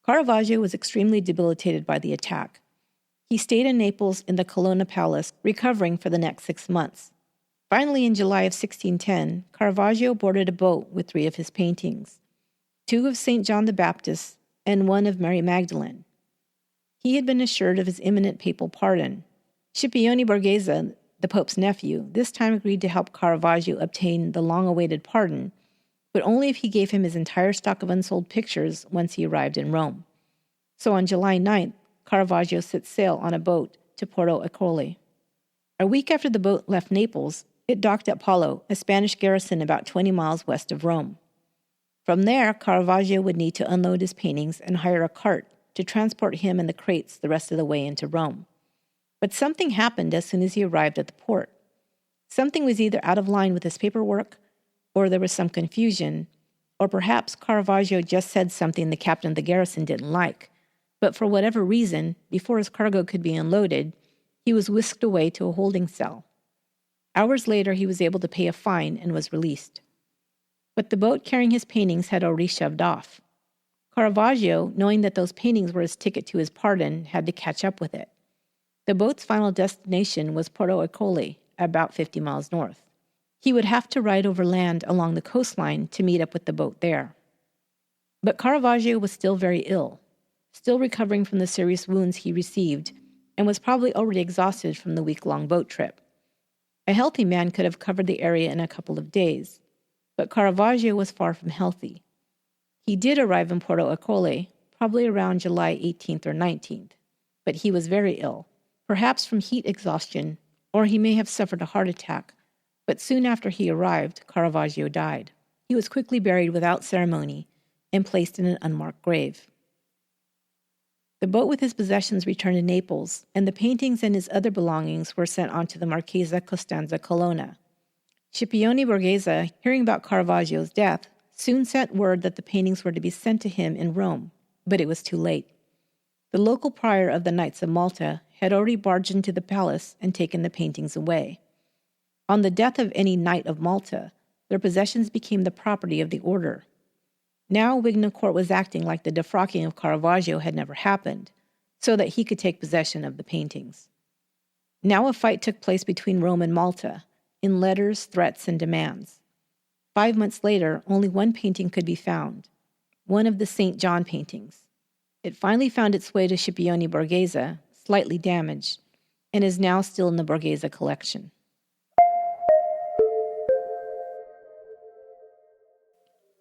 Caravaggio was extremely debilitated by the attack. He stayed in Naples in the Colonna Palace, recovering for the next 6 months. Finally, in July of 1610, Caravaggio boarded a boat with 3 of his paintings, 2 of St. John the Baptist and 1 of Mary Magdalene. He had been assured of his imminent papal pardon. Scipione Borghese, the Pope's nephew, this time agreed to help Caravaggio obtain the long-awaited pardon, but only if he gave him his entire stock of unsold pictures once he arrived in Rome. So on July 9th, Caravaggio set sail on a boat to Porto Ercole. A week after the boat left Naples, it docked at Paolo, a Spanish garrison about 20 miles west of Rome. From there, Caravaggio would need to unload his paintings and hire a cart to transport him and the crates the rest of the way into Rome. But something happened as soon as he arrived at the port. Something was either out of line with his paperwork, or there was some confusion, or perhaps Caravaggio just said something the captain of the garrison didn't like. But for whatever reason, before his cargo could be unloaded, he was whisked away to a holding cell. Hours later, he was able to pay a fine and was released. But the boat carrying his paintings had already shoved off. Caravaggio, knowing that those paintings were his ticket to his pardon, had to catch up with it. The boat's final destination was Porto Ercole, about 50 miles north. He would have to ride over land along the coastline to meet up with the boat there. But Caravaggio was still very ill, still recovering from the serious wounds he received, and was probably already exhausted from the week-long boat trip. A healthy man could have covered the area in a couple of days, but Caravaggio was far from healthy. He did arrive in Porto Ercole, probably around July 18th or 19th, but he was very ill, perhaps from heat exhaustion, or he may have suffered a heart attack, but soon after he arrived, Caravaggio died. He was quickly buried without ceremony and placed in an unmarked grave. The boat with his possessions returned to Naples, and the paintings and his other belongings were sent on to the Marchesa Costanza Colonna. Scipione Borghese, hearing about Caravaggio's death, soon sent word that the paintings were to be sent to him in Rome, but it was too late. The local prior of the Knights of Malta had already barged into the palace and taken the paintings away. On the death of any Knight of Malta, their possessions became the property of the order. Now Wigna Court was acting like the defrocking of Caravaggio had never happened, so that he could take possession of the paintings. Now a fight took place between Rome and Malta, in letters, threats, and demands. 5 months later, only one painting could be found, one of the St. John paintings. It finally found its way to Scipione Borghese, slightly damaged, and is now still in the Borghese collection.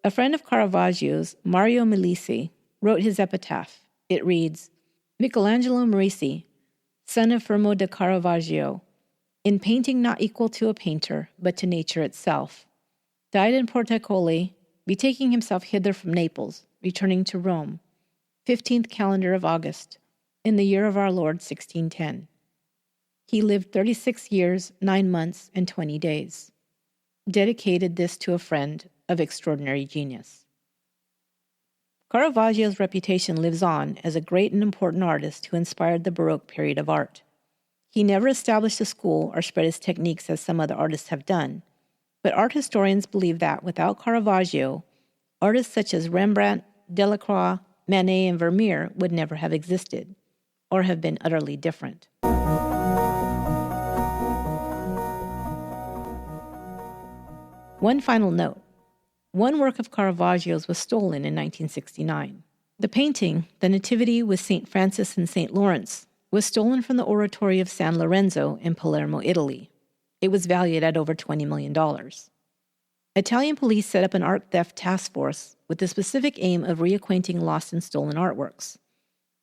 A friend of Caravaggio's, Mario Milisi, wrote his epitaph. It reads, Michelangelo Merisi, son of Fermo da Caravaggio, in painting not equal to a painter, but to nature itself, died in Porto Ercole, betaking himself hither from Naples, returning to Rome, 15th calendar of August, in the year of our Lord 1610. He lived 36 years, 9 months, and 20 days. Dedicated this to a friend of extraordinary genius. Caravaggio's reputation lives on as a great and important artist who inspired the Baroque period of art. He never established a school or spread his techniques as some other artists have done, but art historians believe that without Caravaggio, artists such as Rembrandt, Delacroix, Manet, and Vermeer would never have existed, or have been utterly different. One final note. One work of Caravaggio's was stolen in 1969. The painting, The Nativity with St. Francis and St. Lawrence, was stolen from the Oratory of San Lorenzo in Palermo, Italy. It was valued at over $20 million. Italian police set up an art theft task force with the specific aim of reacquainting lost and stolen artworks.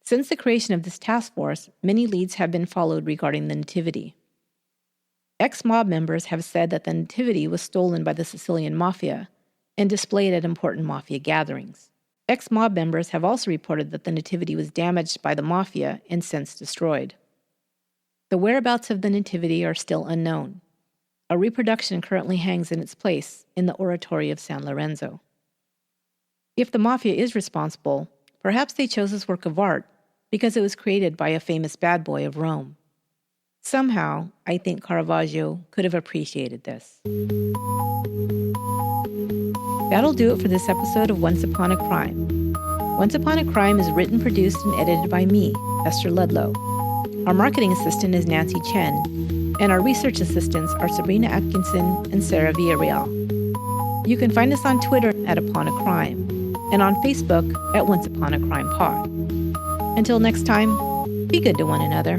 Since the creation of this task force, many leads have been followed regarding the Nativity. Ex-mob members have said that the Nativity was stolen by the Sicilian Mafia and displayed at important Mafia gatherings. Ex-mob members have also reported that the Nativity was damaged by the Mafia and since destroyed. The whereabouts of the Nativity are still unknown. A reproduction currently hangs in its place in the Oratory of San Lorenzo. If the Mafia is responsible, perhaps they chose this work of art because it was created by a famous bad boy of Rome. Somehow, I think Caravaggio could have appreciated this. That'll do it for this episode of Once Upon a Crime. Once Upon a Crime is written, produced, and edited by me, Esther Ludlow. Our marketing assistant is Nancy Chen, and our research assistants are Sabrina Atkinson and Sarah Villarreal. You can find us on Twitter at Upon a Crime, and on Facebook at Once Upon a Crime Pod. Until next time, be good to one another.